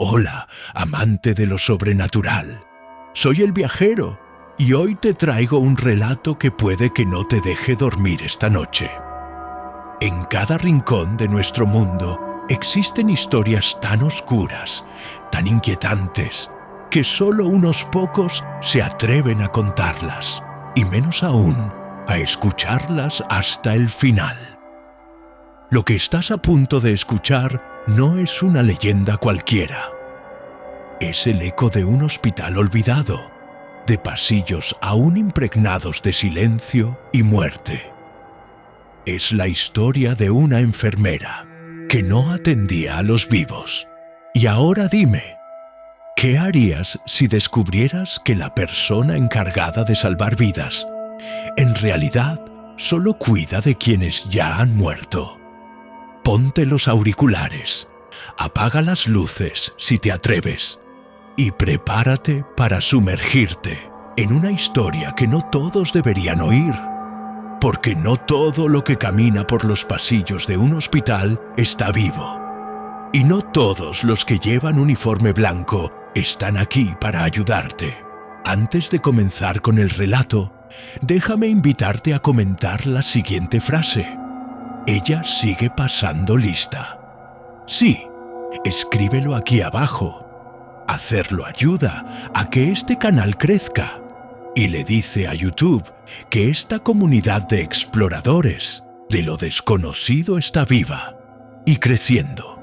Hola, amante de lo sobrenatural. Soy el viajero y hoy te traigo un relato que puede que no te deje dormir esta noche. En cada rincón de nuestro mundo existen historias tan oscuras, tan inquietantes, que solo unos pocos se atreven a contarlas, y menos aún a escucharlas hasta el final. Lo que estás a punto de escuchar no es una leyenda cualquiera. Es el eco de un hospital olvidado, de pasillos aún impregnados de silencio y muerte. Es la historia de una enfermera que no atendía a los vivos. Y ahora dime, ¿qué harías si descubrieras que la persona encargada de salvar vidas en realidad solo cuida de quienes ya han muerto? Ponte los auriculares, apaga las luces si te atreves y prepárate para sumergirte en una historia que no todos deberían oír. Porque no todo lo que camina por los pasillos de un hospital está vivo. Y no todos los que llevan uniforme blanco están aquí para ayudarte. Antes de comenzar con el relato, déjame invitarte a comentar la siguiente frase. Ella sigue pasando lista. Sí, escríbelo aquí abajo. Hacerlo ayuda a que este canal crezca. Y le dice a YouTube que esta comunidad de exploradores de lo desconocido está viva y creciendo.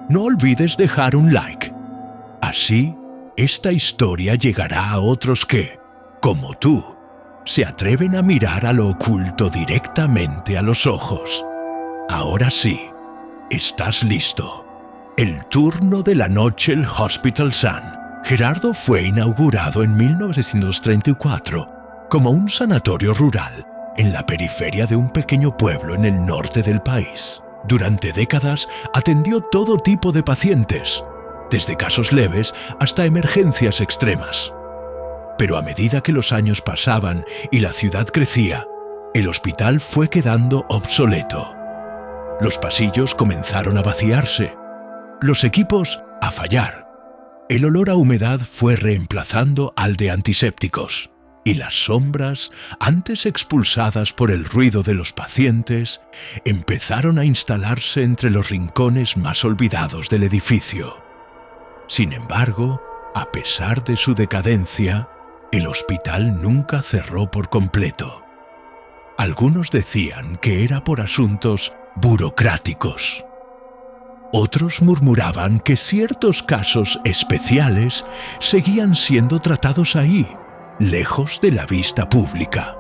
No olvides dejar un like. Así, esta historia llegará a otros que, como tú, se atreven a mirar a lo oculto directamente a los ojos. Ahora sí, estás listo. El turno de la noche el Hospital Sun Gerardo fue inaugurado en 1934 como un sanatorio rural en la periferia de un pequeño pueblo en el norte del país. Durante décadas atendió todo tipo de pacientes, desde casos leves hasta emergencias extremas. Pero a medida que los años pasaban y la ciudad crecía, el hospital fue quedando obsoleto. Los pasillos comenzaron a vaciarse, los equipos a fallar. El olor a humedad fue reemplazando al de antisépticos, y las sombras, antes expulsadas por el ruido de los pacientes, empezaron a instalarse entre los rincones más olvidados del edificio. Sin embargo, a pesar de su decadencia, el hospital nunca cerró por completo. Algunos decían que era por asuntos burocráticos. Otros murmuraban que ciertos casos especiales seguían siendo tratados ahí, lejos de la vista pública.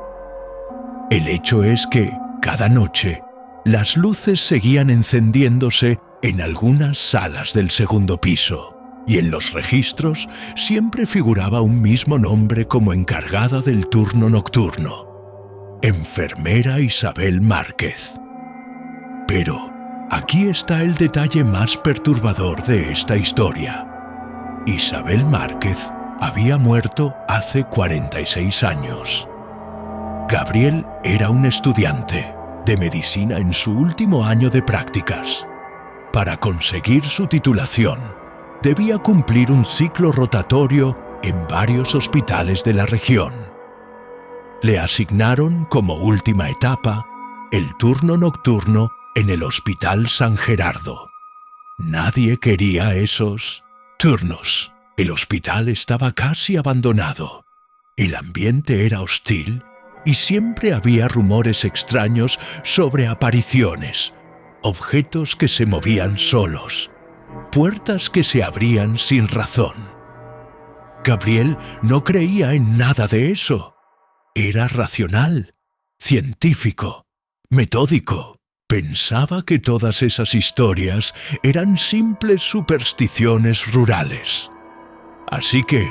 El hecho es que, cada noche, las luces seguían encendiéndose en algunas salas del segundo piso, y en los registros siempre figuraba un mismo nombre como encargada del turno nocturno: enfermera Isabel Márquez. Pero aquí está el detalle más perturbador de esta historia. Isabel Márquez había muerto hace 46 años. Gabriel era un estudiante de medicina en su último año de prácticas. Para conseguir su titulación, debía cumplir un ciclo rotatorio en varios hospitales de la región. Le asignaron como última etapa el turno nocturno en el Hospital San Gerardo. Nadie quería esos turnos. El hospital estaba casi abandonado. El ambiente era hostil y siempre había rumores extraños sobre apariciones, objetos que se movían solos, puertas que se abrían sin razón. Gabriel no creía en nada de eso. Era racional, científico, metódico. Pensaba que todas esas historias eran simples supersticiones rurales. Así que,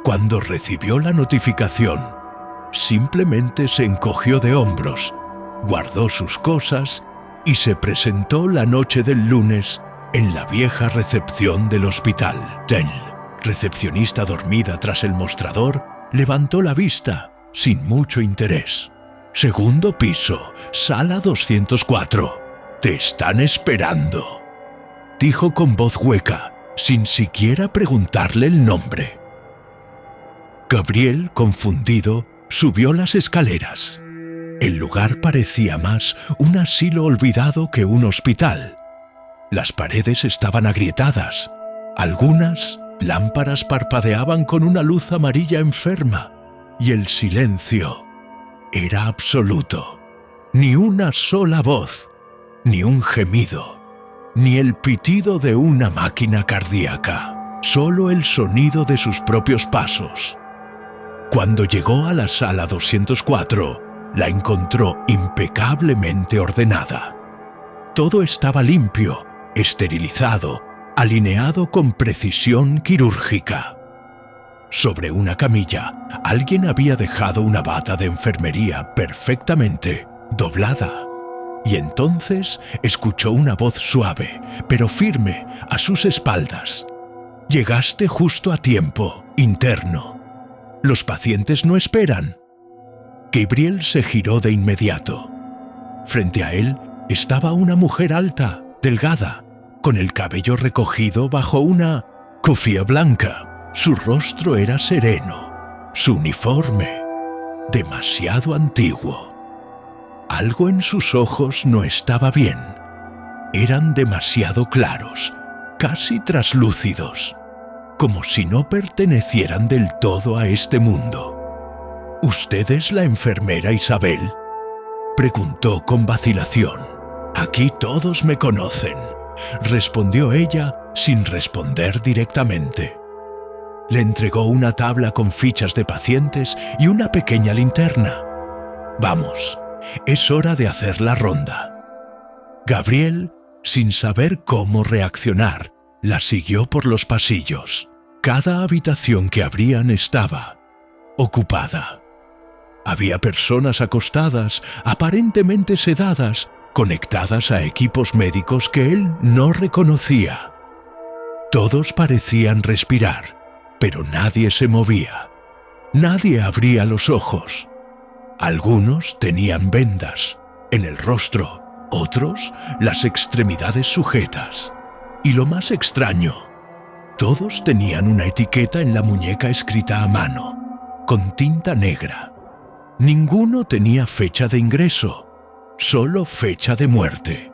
cuando recibió la notificación, simplemente se encogió de hombros, guardó sus cosas y se presentó la noche del lunes en la vieja recepción del hospital. El recepcionista, dormida tras el mostrador, levantó la vista sin mucho interés. Segundo piso, sala 204. Te están esperando, dijo con voz hueca sin siquiera preguntarle el nombre. Gabriel, confundido, subió las escaleras. El lugar parecía más un asilo olvidado que un hospital. Las paredes estaban agrietadas. Algunas lámparas parpadeaban con una luz amarilla enferma, y el silencio era absoluto. Ni una sola voz, ni un gemido, ni el pitido de una máquina cardíaca, solo el sonido de sus propios pasos. Cuando llegó a la sala 204, la encontró impecablemente ordenada. Todo estaba limpio, esterilizado, alineado con precisión quirúrgica. Sobre una camilla, alguien había dejado una bata de enfermería perfectamente doblada. Y entonces escuchó una voz suave, pero firme, a sus espaldas. «Llegaste justo a tiempo, interno. Los pacientes no esperan». Gabriel se giró de inmediato. Frente a él estaba una mujer alta, delgada, con el cabello recogido bajo una cofia blanca. Su rostro era sereno, su uniforme demasiado antiguo. Algo en sus ojos no estaba bien. Eran demasiado claros, casi traslúcidos, como si no pertenecieran del todo a este mundo. «¿Usted es la enfermera Isabel?», preguntó con vacilación. «Aquí todos me conocen», respondió ella sin responder directamente. Le entregó una tabla con fichas de pacientes y una pequeña linterna. «Vamos, es hora de hacer la ronda». Gabriel, sin saber cómo reaccionar, la siguió por los pasillos. Cada habitación que abrían estaba ocupada. Había personas acostadas, aparentemente sedadas, conectadas a equipos médicos que él no reconocía. Todos parecían respirar, pero nadie se movía. Nadie abría los ojos. Algunos tenían vendas en el rostro, otros las extremidades sujetas. Y lo más extraño, todos tenían una etiqueta en la muñeca escrita a mano, con tinta negra. Ninguno tenía fecha de ingreso, solo fecha de muerte.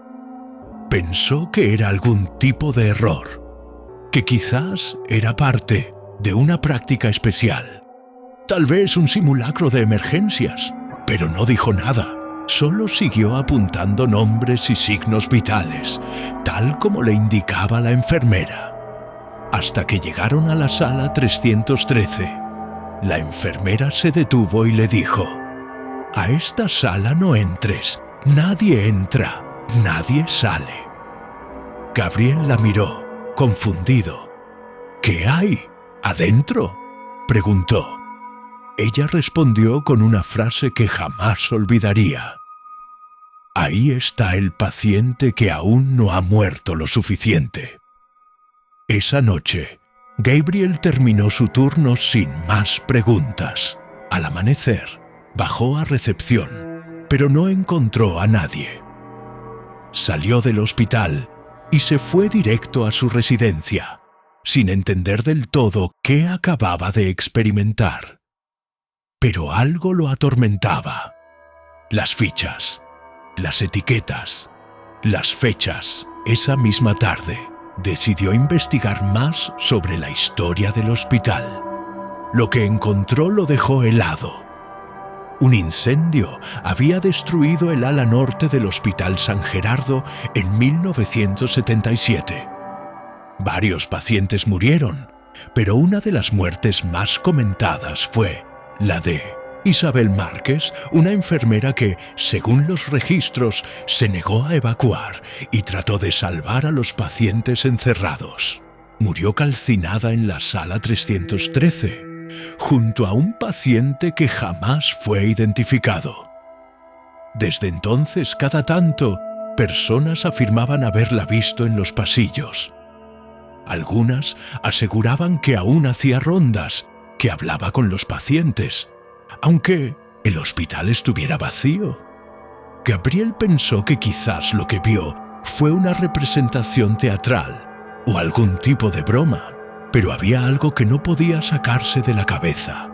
Pensó que era algún tipo de error, que quizás era parte de una práctica especial. Tal vez un simulacro de emergencias, pero no dijo nada. Solo siguió apuntando nombres y signos vitales, tal como le indicaba la enfermera. Hasta que llegaron a la sala 313. La enfermera se detuvo y le dijo: «A esta sala no entres. Nadie entra, nadie sale». Gabriel la miró, confundido. «¿Qué hay adentro?», preguntó. Ella respondió con una frase que jamás olvidaría: «Ahí está el paciente que aún no ha muerto lo suficiente». Esa noche, Gabriel terminó su turno sin más preguntas. Al amanecer, bajó a recepción, pero no encontró a nadie. Salió del hospital y se fue directo a su residencia, sin entender del todo qué acababa de experimentar. Pero algo lo atormentaba. Las fichas, las etiquetas, las fechas. Esa misma tarde, decidió investigar más sobre la historia del hospital. Lo que encontró lo dejó helado. Un incendio había destruido el ala norte del Hospital San Gerardo en 1977. Varios pacientes murieron, pero una de las muertes más comentadas fue la de Isabel Márquez, una enfermera que, según los registros, se negó a evacuar y trató de salvar a los pacientes encerrados. Murió calcinada en la sala 313, junto a un paciente que jamás fue identificado. Desde entonces, cada tanto, personas afirmaban haberla visto en los pasillos. Algunas aseguraban que aún hacía rondas, que hablaba con los pacientes, aunque el hospital estuviera vacío. Gabriel pensó que quizás lo que vio fue una representación teatral, o algún tipo de broma, pero había algo que no podía sacarse de la cabeza.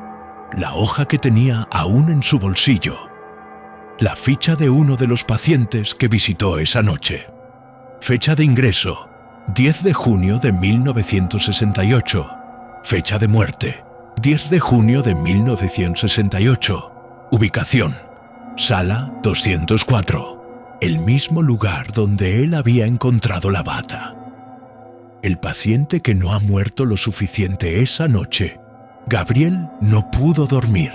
La hoja que tenía aún en su bolsillo. La ficha de uno de los pacientes que visitó esa noche. Fecha de ingreso: 10 de junio de 1968. Fecha de muerte: 10 de junio de 1968. Ubicación: Sala 204. El mismo lugar donde él había encontrado la bata. El paciente que no ha muerto lo suficiente esa noche, Gabriel no pudo dormir.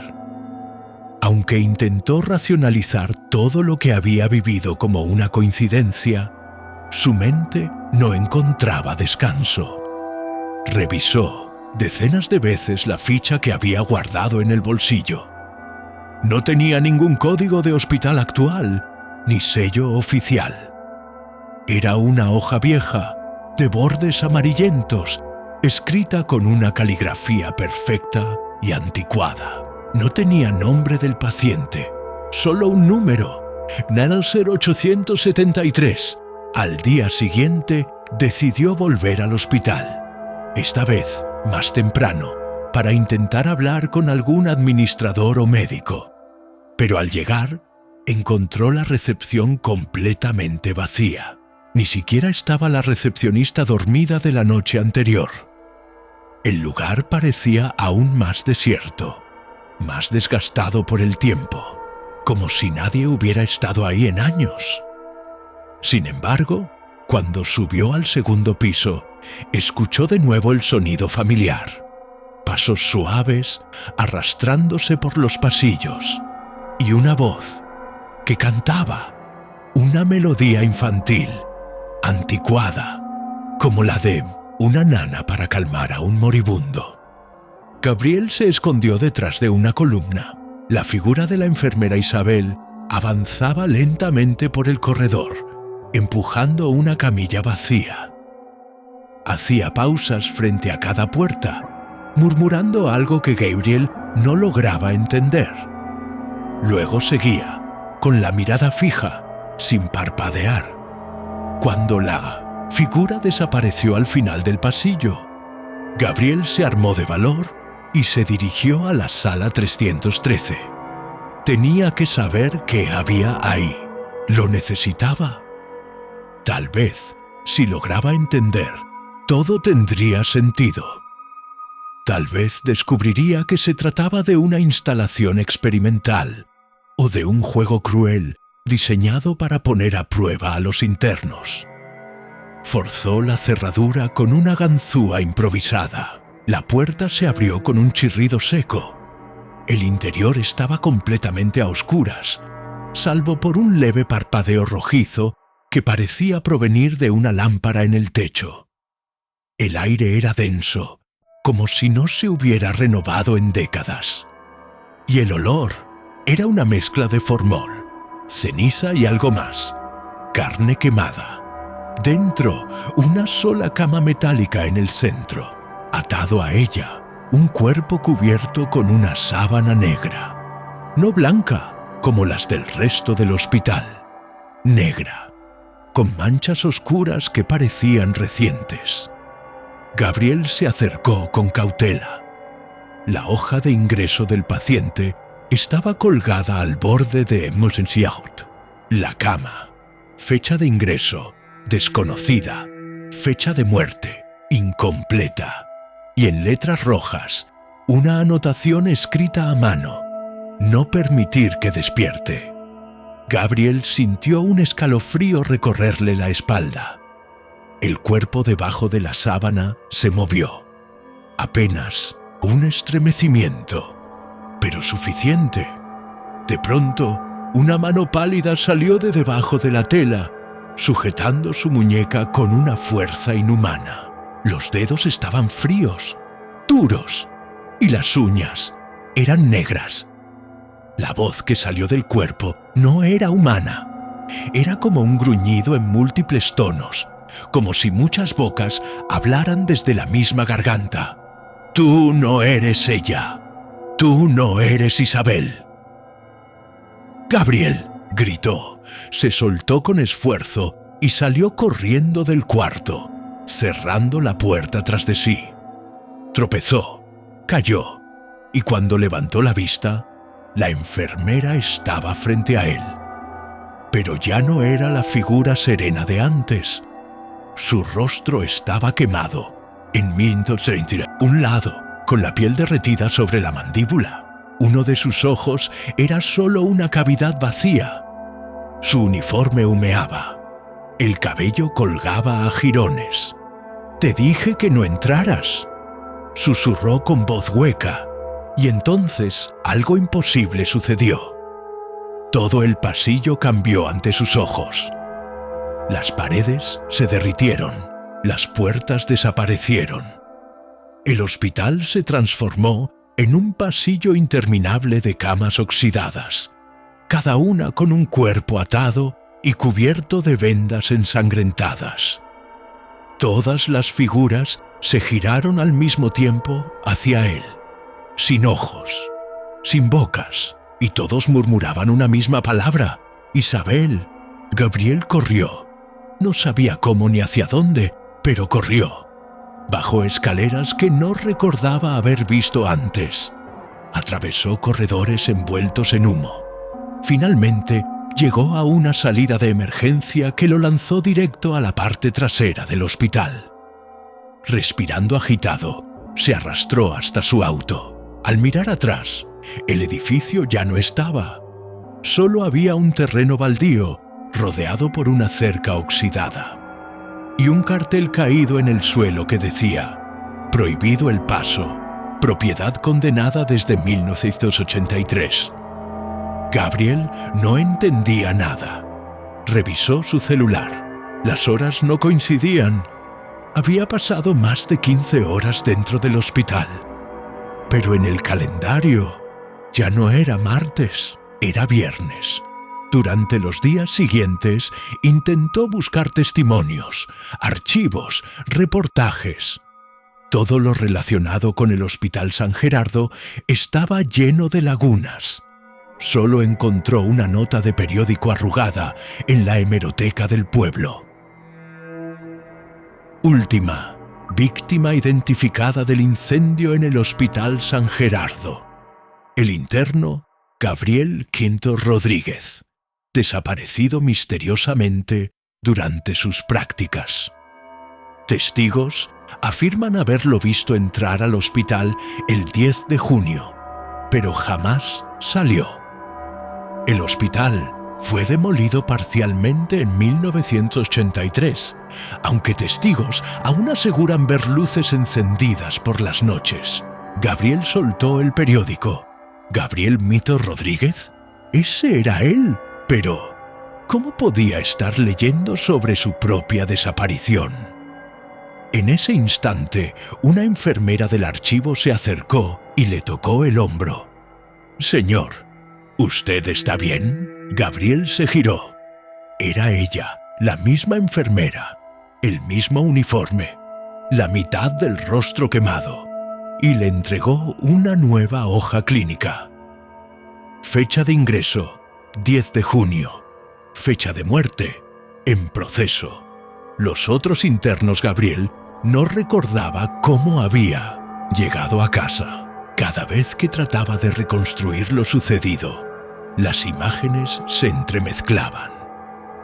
Aunque intentó racionalizar todo lo que había vivido como una coincidencia, su mente no encontraba descanso. Revisó decenas de veces la ficha que había guardado en el bolsillo. No tenía ningún código de hospital actual, ni sello oficial. Era una hoja vieja, de bordes amarillentos, escrita con una caligrafía perfecta y anticuada. No tenía nombre del paciente, solo un número, Nelson 873. Al día siguiente, decidió volver al hospital, esta vez más temprano, para intentar hablar con algún administrador o médico. Pero al llegar, encontró la recepción completamente vacía. Ni siquiera estaba la recepcionista dormida de la noche anterior. El lugar parecía aún más desierto, más desgastado por el tiempo, como si nadie hubiera estado ahí en años. Sin embargo, cuando subió al segundo piso, escuchó de nuevo el sonido familiar. Pasos suaves arrastrándose por los pasillos y una voz que cantaba, una melodía infantil, anticuada, como la de una nana para calmar a un moribundo. Gabriel se escondió detrás de una columna. La figura de la enfermera Isabel avanzaba lentamente por el corredor, empujando una camilla vacía. Hacía pausas frente a cada puerta, murmurando algo que Gabriel no lograba entender. Luego seguía, con la mirada fija, sin parpadear. Cuando la figura desapareció al final del pasillo, Gabriel se armó de valor y se dirigió a la sala 313. Tenía que saber qué había ahí. Lo necesitaba. Tal vez, si lograba entender, todo tendría sentido. Tal vez descubriría que se trataba de una instalación experimental o de un juego cruel diseñado para poner a prueba a los internos. Forzó la cerradura con una ganzúa improvisada. La puerta se abrió con un chirrido seco. El interior estaba completamente a oscuras, salvo por un leve parpadeo rojizo que parecía provenir de una lámpara en el techo. El aire era denso, como si no se hubiera renovado en décadas. Y el olor era una mezcla de formol, ceniza y algo más, carne quemada. Dentro, una sola cama metálica en el centro. Atado a ella, un cuerpo cubierto con una sábana negra. No blanca, como las del resto del hospital. Negra, con manchas oscuras que parecían recientes. Gabriel se acercó con cautela. La hoja de ingreso del paciente estaba colgada al borde de Monsieur. La cama. Fecha de ingreso: desconocida. Fecha de muerte: incompleta. Y en letras rojas, una anotación escrita a mano: no permitir que despierte. Gabriel sintió un escalofrío recorrerle la espalda. El cuerpo debajo de la sábana se movió. Apenas un estremecimiento, pero suficiente. De pronto, una mano pálida salió de debajo de la tela, sujetando su muñeca con una fuerza inhumana. Los dedos estaban fríos, duros, y las uñas eran negras. La voz que salió del cuerpo no era humana. Era como un gruñido en múltiples tonos, como si muchas bocas hablaran desde la misma garganta. «Tú no eres ella. Tú no eres Isabel». «Gabriel», gritó, se soltó con esfuerzo y salió corriendo del cuarto. cerrando la puerta tras de sí. Tropezó, cayó, y cuando levantó la vista, la enfermera estaba frente a él. Pero ya no era la figura serena de antes. Su rostro estaba quemado, en un lado, con la piel derretida sobre la mandíbula. Uno de sus ojos era solo una cavidad vacía. Su uniforme humeaba. El cabello colgaba a jirones. «Te dije que no entraras», susurró con voz hueca, y entonces algo imposible sucedió. Todo el pasillo cambió ante sus ojos. Las paredes se derritieron, las puertas desaparecieron. El hospital se transformó en un pasillo interminable de camas oxidadas, cada una con un cuerpo atado y cubierto de vendas ensangrentadas. Todas las figuras se giraron al mismo tiempo hacia él, sin ojos, sin bocas, y todos murmuraban una misma palabra: «Isabel». Gabriel corrió. No sabía cómo ni hacia dónde, pero corrió. Bajó escaleras que no recordaba haber visto antes. Atravesó corredores envueltos en humo. Finalmente, llegó a una salida de emergencia que lo lanzó directo a la parte trasera del hospital. Respirando agitado, se arrastró hasta su auto. Al mirar atrás, el edificio ya no estaba. Solo había un terreno baldío, rodeado por una cerca oxidada, y un cartel caído en el suelo que decía: «Prohibido el paso, propiedad condenada desde 1983». Gabriel no entendía nada. Revisó su celular. Las horas no coincidían. Había pasado más de 15 horas dentro del hospital. Pero en el calendario ya no era martes, era viernes. Durante los días siguientes intentó buscar testimonios, archivos, reportajes. Todo lo relacionado con el Hospital San Gerardo estaba lleno de lagunas. Solo encontró una nota de periódico arrugada en la hemeroteca del pueblo. Última víctima identificada del incendio en el Hospital San Gerardo. El interno Gabriel Quinto Rodríguez, desaparecido misteriosamente durante sus prácticas. Testigos afirman haberlo visto entrar al hospital el 10 de junio, pero jamás salió. El hospital fue demolido parcialmente en 1983, aunque testigos aún aseguran ver luces encendidas por las noches. Gabriel soltó el periódico. ¿Gabriel Mito Rodríguez? Ese era él, pero ¿cómo podía estar leyendo sobre su propia desaparición? En ese instante, una enfermera del archivo se acercó y le tocó el hombro. «Señor, ¿usted está bien?». Gabriel se giró. Era ella, la misma enfermera, el mismo uniforme, la mitad del rostro quemado, y le entregó una nueva hoja clínica. Fecha de ingreso, 10 de junio. Fecha de muerte, en proceso. Los otros internos Gabriel no recordaba cómo había llegado a casa. Cada vez que trataba de reconstruir lo sucedido, las imágenes se entremezclaban.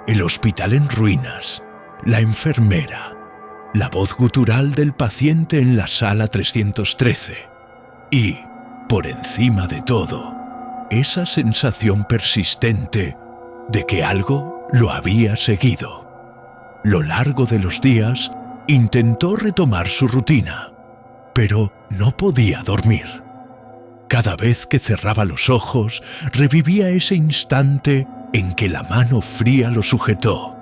El hospital en ruinas, la enfermera, la voz gutural del paciente en la sala 313 y, por encima de todo, esa sensación persistente de que algo lo había seguido. Lo largo de los días intentó retomar su rutina, pero no podía dormir. Cada vez que cerraba los ojos, revivía ese instante en que la mano fría lo sujetó.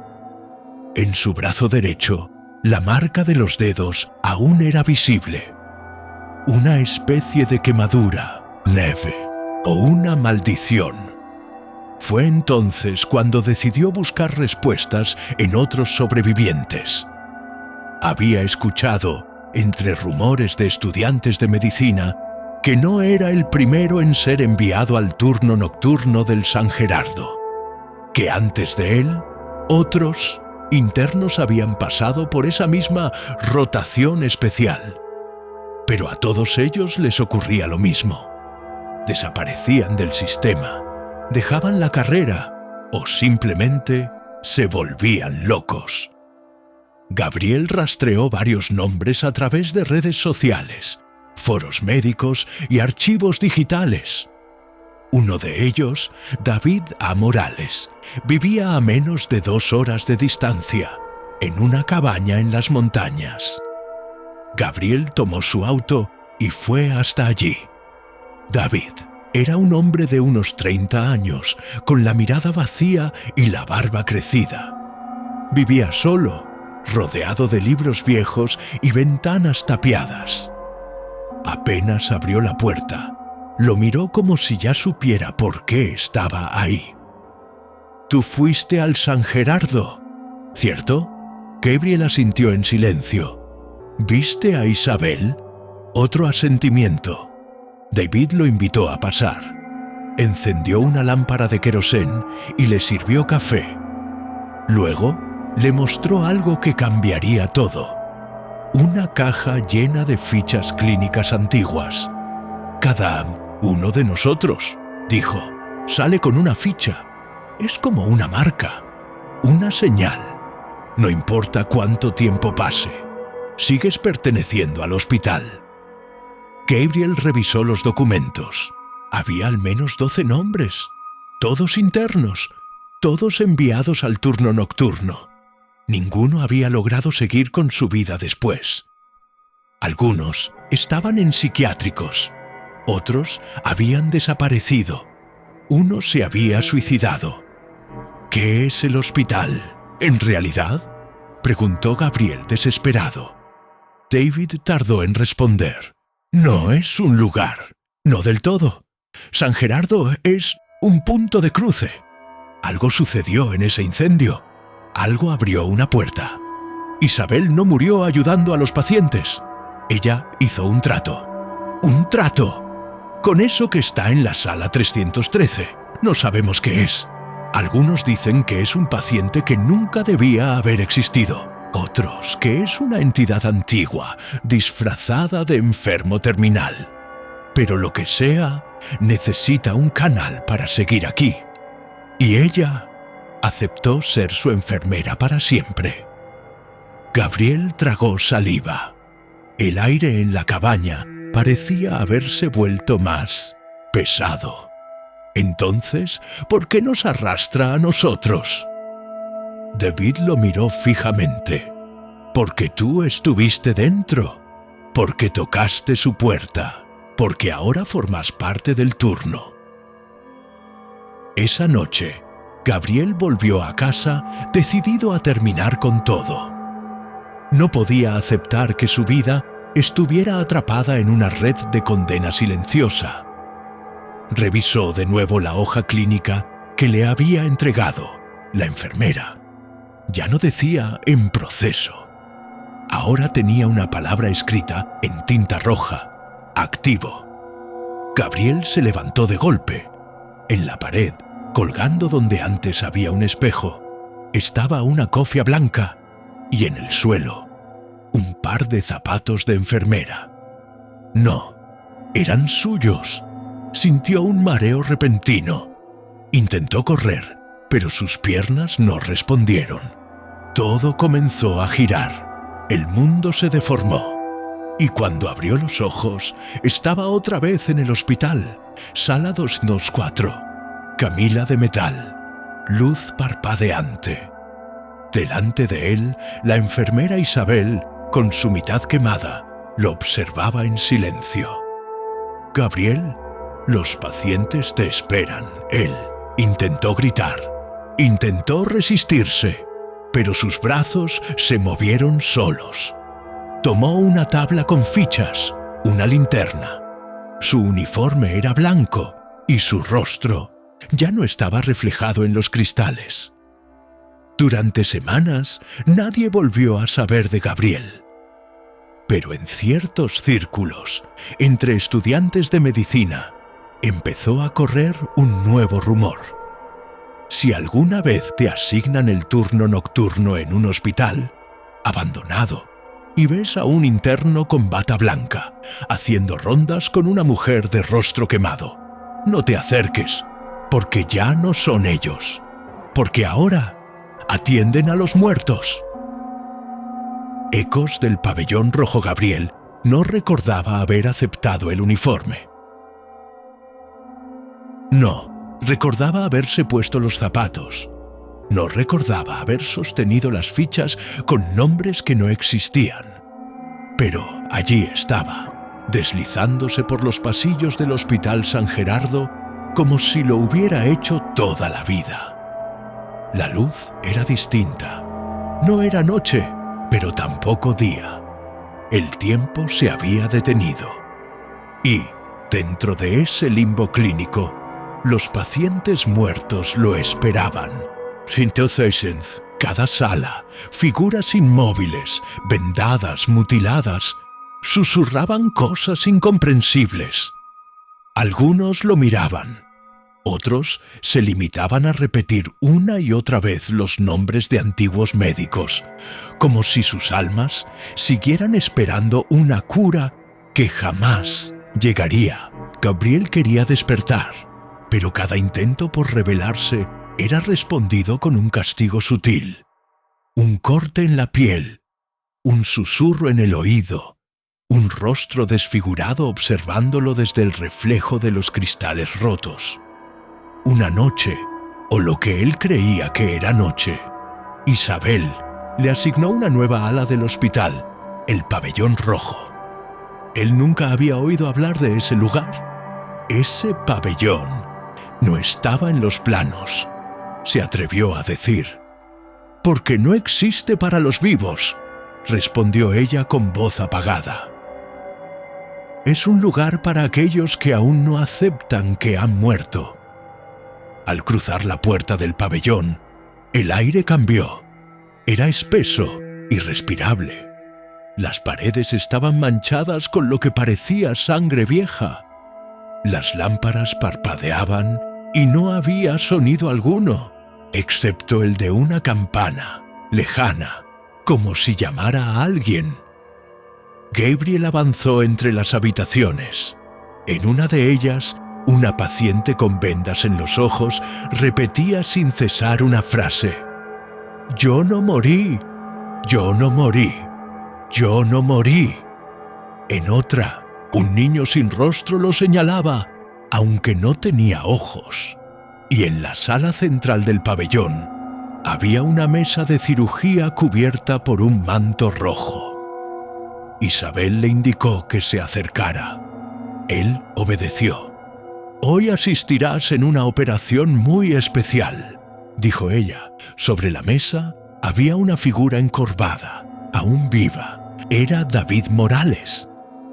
En su brazo derecho, la marca de los dedos aún era visible. Una especie de quemadura leve o una maldición. Fue entonces cuando decidió buscar respuestas en otros sobrevivientes. Había escuchado, entre rumores de estudiantes de medicina, que no era el primero en ser enviado al turno nocturno del San Gerardo, que antes de él, otros Internos habían pasado por esa misma rotación especial. Pero a todos ellos les ocurría lo mismo. Desaparecían del sistema, dejaban la carrera o simplemente se volvían locos. Gabriel rastreó varios nombres a través de redes sociales, foros médicos y archivos digitales. Uno de ellos, David A. Morales, vivía a menos de 2 horas de distancia, en una cabaña en las montañas. Gabriel tomó su auto y fue hasta allí. David era un hombre de unos 30 años, con la mirada vacía y la barba crecida. Vivía solo, rodeado de libros viejos y ventanas tapiadas. Apenas abrió la puerta, lo miró como si ya supiera por qué estaba ahí. «Tú fuiste al San Gerardo, ¿cierto?» Gabriel asintió en silencio. «¿Viste a Isabel?» Otro asentimiento. David lo invitó a pasar. Encendió una lámpara de querosén y le sirvió café. Luego le mostró algo que cambiaría todo. Una caja llena de fichas clínicas antiguas. «Cada uno de nosotros», dijo, «sale con una ficha. Es como una marca, una señal. No importa cuánto tiempo pase, sigues perteneciendo al hospital». Gabriel revisó los documentos. Había al menos 12 nombres, todos internos, todos enviados al turno nocturno. Ninguno había logrado seguir con su vida después. Algunos estaban en psiquiátricos, otros habían desaparecido, uno se había suicidado. «¿Qué es el hospital, en realidad?», preguntó Gabriel desesperado. David tardó en responder. «No es un lugar, no del todo. San Gerardo es un punto de cruce. Algo sucedió en ese incendio. Algo abrió una puerta. Isabel no murió ayudando a los pacientes. Ella hizo un trato. ¡Un trato! Con eso que está en la sala 313. No sabemos qué es. Algunos dicen que es un paciente que nunca debía haber existido. Otros que es una entidad antigua, disfrazada de enfermo terminal. Pero lo que sea, necesita un canal para seguir aquí. Y ella aceptó ser su enfermera para siempre». Gabriel tragó saliva. El aire en la cabaña parecía haberse vuelto más pesado. «Entonces, ¿por qué nos arrastra a nosotros?» David lo miró fijamente. «Porque tú estuviste dentro, porque tocaste su puerta, porque ahora formas parte del turno». Esa noche, Gabriel volvió a casa decidido a terminar con todo. No podía aceptar que su vida estuviera atrapada en una red de condena silenciosa. Revisó de nuevo la hoja clínica que le había entregado la enfermera. Ya no decía «en proceso». Ahora tenía una palabra escrita en tinta roja: «activo». Gabriel se levantó de golpe. En la pared, colgando donde antes había un espejo, estaba una cofia blanca y en el suelo, un par de zapatos de enfermera. No, eran suyos. Sintió un mareo repentino. Intentó correr, pero sus piernas no respondieron. Todo comenzó a girar. El mundo se deformó. Y cuando abrió los ojos, estaba otra vez en el hospital, sala 224, camilla de metal, luz parpadeante. Delante de él, la enfermera Isabel, con su mitad quemada, lo observaba en silencio. «Gabriel, los pacientes te esperan». Él intentó gritar, intentó resistirse, pero sus brazos se movieron solos. Tomó una tabla con fichas, una linterna. Su uniforme era blanco y su rostro ya no estaba reflejado en los cristales. Durante semanas nadie volvió a saber de Gabriel. Pero en ciertos círculos, entre estudiantes de medicina, empezó a correr un nuevo rumor. Si alguna vez te asignan el turno nocturno en un hospital abandonado y ves a un interno con bata blanca haciendo rondas con una mujer de rostro quemado, no te acerques, porque ya no son ellos, porque ahora atienden a los muertos. Ecos del pabellón rojo. Gabriel no recordaba haber aceptado el uniforme. No, recordaba haberse puesto los zapatos. No recordaba haber sostenido las fichas con nombres que no existían. Pero allí estaba, deslizándose por los pasillos del Hospital San Gerardo como si lo hubiera hecho toda la vida. La luz era distinta. No era noche, pero tampoco día. El tiempo se había detenido. Y, dentro de ese limbo clínico, los pacientes muertos lo esperaban. Entonces, cada sala, figuras inmóviles, vendadas, mutiladas, susurraban cosas incomprensibles. Algunos lo miraban. Otros se limitaban a repetir una y otra vez los nombres de antiguos médicos, como si sus almas siguieran esperando una cura que jamás llegaría. Gabriel quería despertar, pero cada intento por rebelarse era respondido con un castigo sutil, un corte en la piel, un susurro en el oído, un rostro desfigurado observándolo desde el reflejo de los cristales rotos. Una noche, o lo que él creía que era noche, Isabel le asignó una nueva ala del hospital, el pabellón rojo. Él nunca había oído hablar de ese lugar. Ese pabellón no estaba en los planos, se atrevió a decir. «Porque no existe para los vivos», respondió ella con voz apagada. «Es un lugar para aquellos que aún no aceptan que han muerto». Al cruzar la puerta del pabellón, el aire cambió. Era espeso, irrespirable. Las paredes estaban manchadas con lo que parecía sangre vieja. Las lámparas parpadeaban y no había sonido alguno, excepto el de una campana, lejana, como si llamara a alguien. Gabriel avanzó entre las habitaciones. En una de ellas, una paciente con vendas en los ojos repetía sin cesar una frase. «Yo no morí, yo no morí, yo no morí». En otra, un niño sin rostro lo señalaba, aunque no tenía ojos. Y en la sala central del pabellón había una mesa de cirugía cubierta por un manto rojo. Isabel le indicó que se acercara. Él obedeció. «Hoy asistirás en una operación muy especial», dijo ella. Sobre la mesa había una figura encorvada, aún viva. Era David Morales,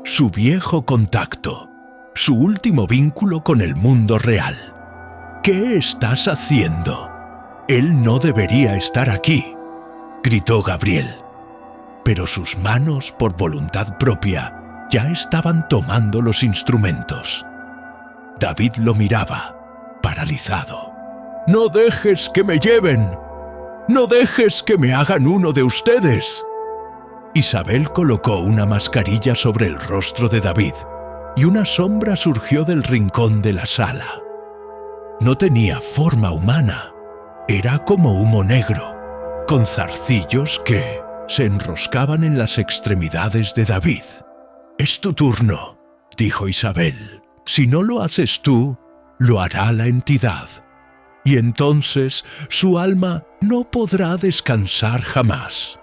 su viejo contacto, su último vínculo con el mundo real. «¿Qué estás haciendo? Él no debería estar aquí», gritó Gabriel. Pero sus manos, por voluntad propia, ya estaban tomando los instrumentos. David lo miraba, paralizado. «No dejes que me lleven. No dejes que me hagan uno de ustedes». Isabel colocó una mascarilla sobre el rostro de David y una sombra surgió del rincón de la sala. No tenía forma humana. Era como humo negro, con zarcillos que se enroscaban en las extremidades de David. «Es tu turno», dijo Isabel. «Si no lo haces tú, lo hará la entidad. Y entonces su alma no podrá descansar jamás».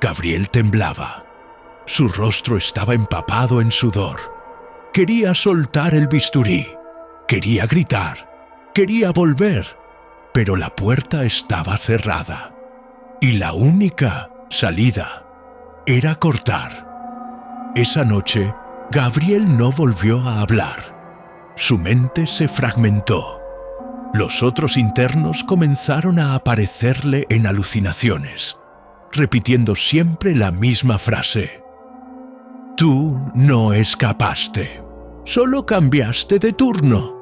Gabriel temblaba. Su rostro estaba empapado en sudor. Quería soltar el bisturí. Quería gritar. Quería volver. Pero la puerta estaba cerrada. Y la única salida era cortar. Esa noche, Gabriel no volvió a hablar. Su mente se fragmentó. Los otros internos comenzaron a aparecerle en alucinaciones, repitiendo siempre la misma frase. «Tú no escapaste, solo cambiaste de turno».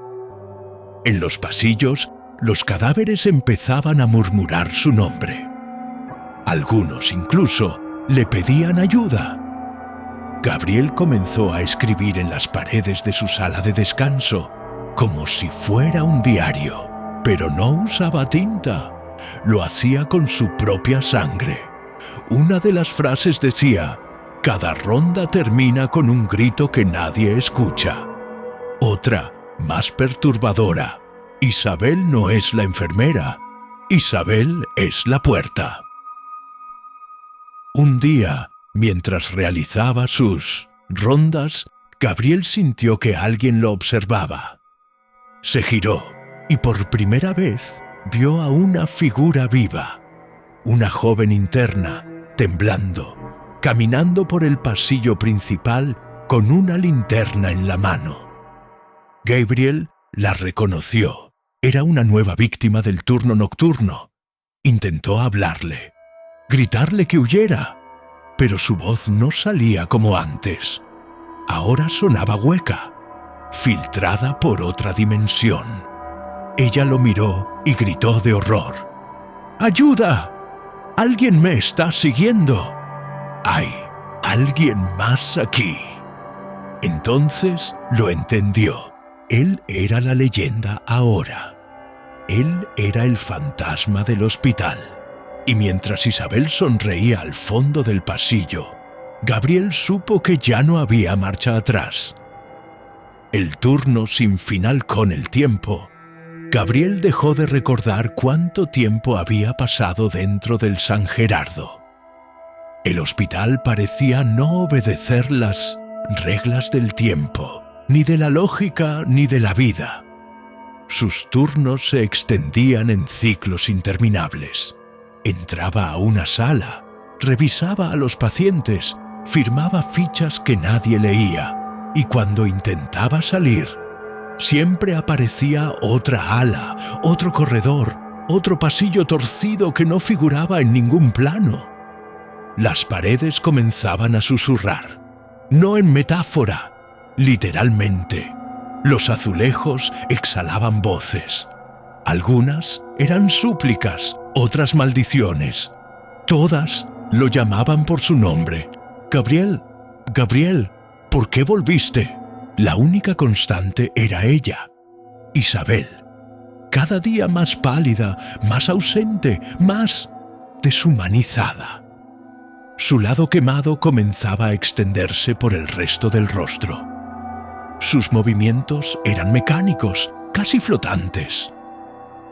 En los pasillos, los cadáveres empezaban a murmurar su nombre. Algunos incluso le pedían ayuda. Gabriel comenzó a escribir en las paredes de su sala de descanso, como si fuera un diario, pero no usaba tinta. Lo hacía con su propia sangre. Una de las frases decía: «Cada ronda termina con un grito que nadie escucha». Otra, más perturbadora: «Isabel no es la enfermera, Isabel es la puerta». Un día, mientras realizaba sus rondas, Gabriel sintió que alguien lo observaba. Se giró y por primera vez vio a una figura viva, una joven interna, temblando, caminando por el pasillo principal con una linterna en la mano. Gabriel la reconoció. Era una nueva víctima del turno nocturno. Intentó hablarle, gritarle que huyera, pero su voz no salía como antes. Ahora sonaba hueca, filtrada por otra dimensión. Ella lo miró y gritó de horror: «¡Ayuda! ¡Alguien me está siguiendo! ¡Hay alguien más aquí!». Entonces lo entendió. Él era la leyenda ahora. Él era el fantasma del hospital. Y mientras Isabel sonreía al fondo del pasillo, Gabriel supo que ya no había marcha atrás. El turno sin final con el tiempo. Gabriel dejó de recordar cuánto tiempo había pasado dentro del San Gerardo. El hospital parecía no obedecer las reglas del tiempo, ni de la lógica ni de la vida. Sus turnos se extendían en ciclos interminables. Entraba a una sala, revisaba a los pacientes, firmaba fichas que nadie leía, y cuando intentaba salir, siempre aparecía otra ala, otro corredor, otro pasillo torcido que no figuraba en ningún plano. Las paredes comenzaban a susurrar, no en metáfora, literalmente. Los azulejos exhalaban voces. Algunas eran súplicas, otras maldiciones. Todas lo llamaban por su nombre. «Gabriel, Gabriel, ¿por qué volviste?». La única constante era ella, Isabel. Cada día más pálida, más ausente, más deshumanizada. Su lado quemado comenzaba a extenderse por el resto del rostro. Sus movimientos eran mecánicos, casi flotantes.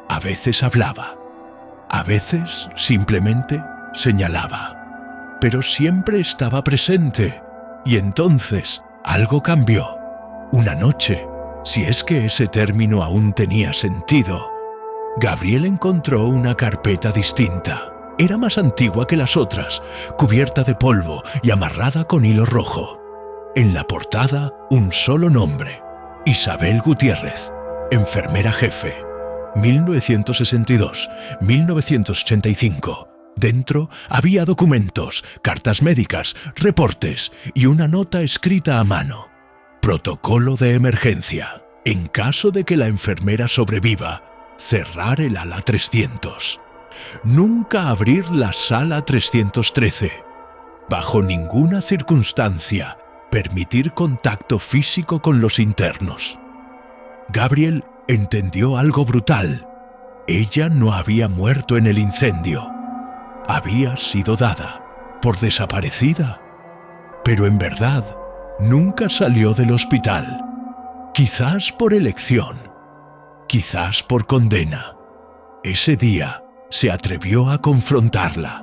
A veces hablaba, a veces simplemente señalaba, pero siempre estaba presente. Y entonces algo cambió. Una noche, si es que ese término aún tenía sentido, Gabriel encontró una carpeta distinta. Era más antigua que las otras, cubierta de polvo y amarrada con hilo rojo. En la portada, un solo nombre: Isabel Gutiérrez, enfermera jefe, 1962-1985. Dentro había documentos, cartas médicas, reportes y una nota escrita a mano. Protocolo de emergencia. En caso de que la enfermera sobreviva, cerrar el ala 300. Nunca abrir la sala 313. Bajo ninguna circunstancia permitir contacto físico con los internos. Gabriel entendió algo brutal. Ella no había muerto en el incendio. Había sido dada por desaparecida. Pero en verdad, nunca salió del hospital. Quizás por elección, quizás por condena. Ese día se atrevió a confrontarla.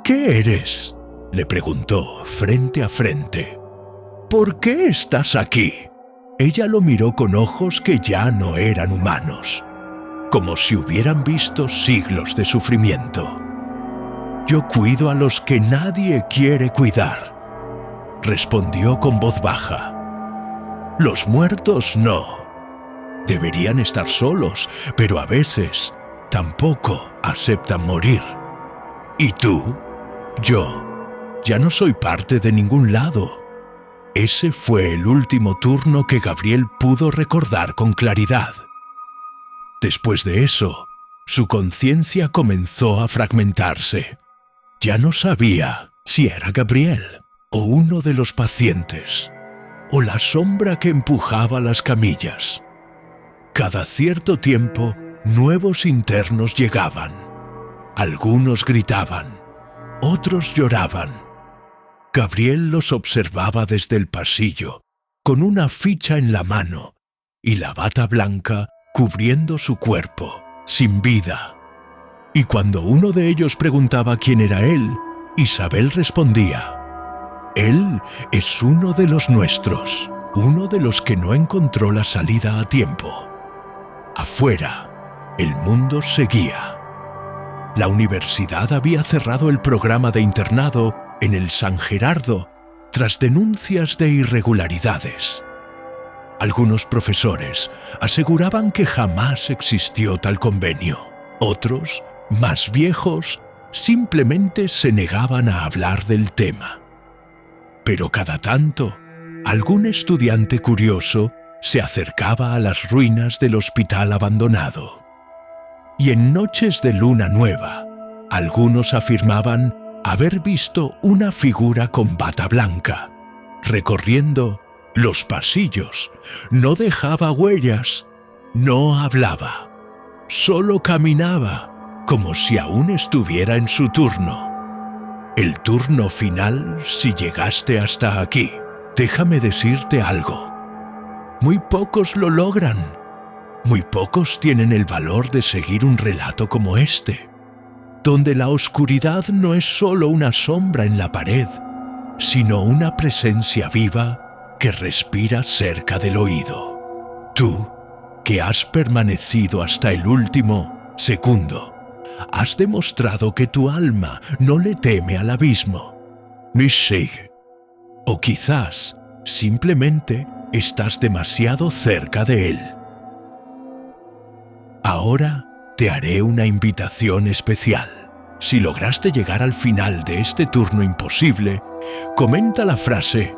«¿Qué eres?», le preguntó frente a frente. «¿Por qué estás aquí?». Ella lo miró con ojos que ya no eran humanos, como si hubieran visto siglos de sufrimiento. «Yo cuido a los que nadie quiere cuidar», respondió con voz baja. «Los muertos no. Deberían estar solos, pero a veces tampoco aceptan morir. ¿Y tú?». «Yo ya no soy parte de ningún lado». Ese fue el último turno que Gabriel pudo recordar con claridad. Después de eso, su conciencia comenzó a fragmentarse. Ya no sabía si era Gabriel o uno de los pacientes, o la sombra que empujaba las camillas. Cada cierto tiempo, nuevos internos llegaban. Algunos gritaban, otros lloraban. Gabriel los observaba desde el pasillo, con una ficha en la mano y la bata blanca cubriendo su cuerpo, sin vida. Y cuando uno de ellos preguntaba quién era él, Isabel respondía: «Él es uno de los nuestros, uno de los que no encontró la salida a tiempo». Afuera, el mundo seguía. La universidad había cerrado el programa de internado en el San Gerardo tras denuncias de irregularidades. Algunos profesores aseguraban que jamás existió tal convenio. Otros, más viejos, simplemente se negaban a hablar del tema. Pero cada tanto, algún estudiante curioso se acercaba a las ruinas del hospital abandonado. Y en noches de luna nueva, algunos afirmaban haber visto una figura con bata blanca, recorriendo los pasillos. No dejaba huellas, no hablaba, solo caminaba, como si aún estuviera en su turno. El turno final, si llegaste hasta aquí. Déjame decirte algo. Muy pocos lo logran. Muy pocos tienen el valor de seguir un relato como este, donde la oscuridad no es solo una sombra en la pared, sino una presencia viva que respira cerca del oído. Tú, que has permanecido hasta el último segundo, has demostrado que tu alma no le teme al abismo, ni sigue. O quizás simplemente estás demasiado cerca de él. Ahora te haré una invitación especial. Si lograste llegar al final de este turno imposible, comenta la frase: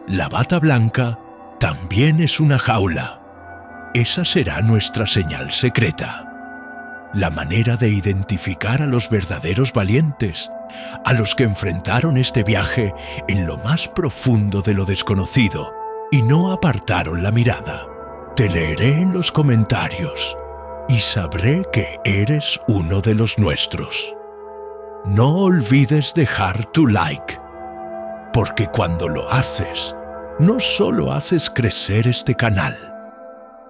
«La bata blanca también es una jaula». Esa será nuestra señal secreta. La manera de identificar a los verdaderos valientes, a los que enfrentaron este viaje en lo más profundo de lo desconocido y no apartaron la mirada. Te leeré en los comentarios y sabré que eres uno de los nuestros. No olvides dejar tu like, porque cuando lo haces, no solo haces crecer este canal,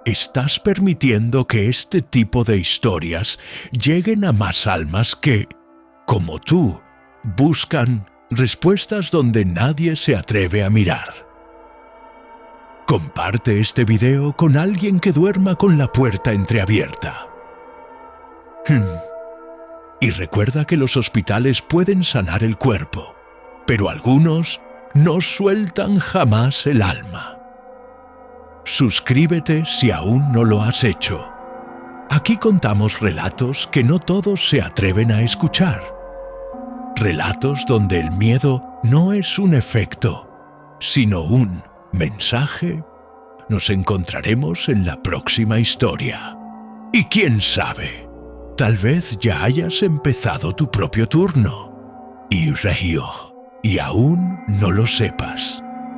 estás permitiendo que este tipo de historias lleguen a más almas que, como tú, buscan respuestas donde nadie se atreve a mirar. Comparte este video con alguien que duerma con la puerta entreabierta. Y recuerda que los hospitales pueden sanar el cuerpo, pero algunos no sueltan jamás el alma. Suscríbete si aún no lo has hecho. Aquí contamos relatos que no todos se atreven a escuchar. Relatos donde el miedo no es un efecto, sino un mensaje. Nos encontraremos en la próxima historia. Y quién sabe, tal vez ya hayas empezado tu propio turno y aún no lo sepas.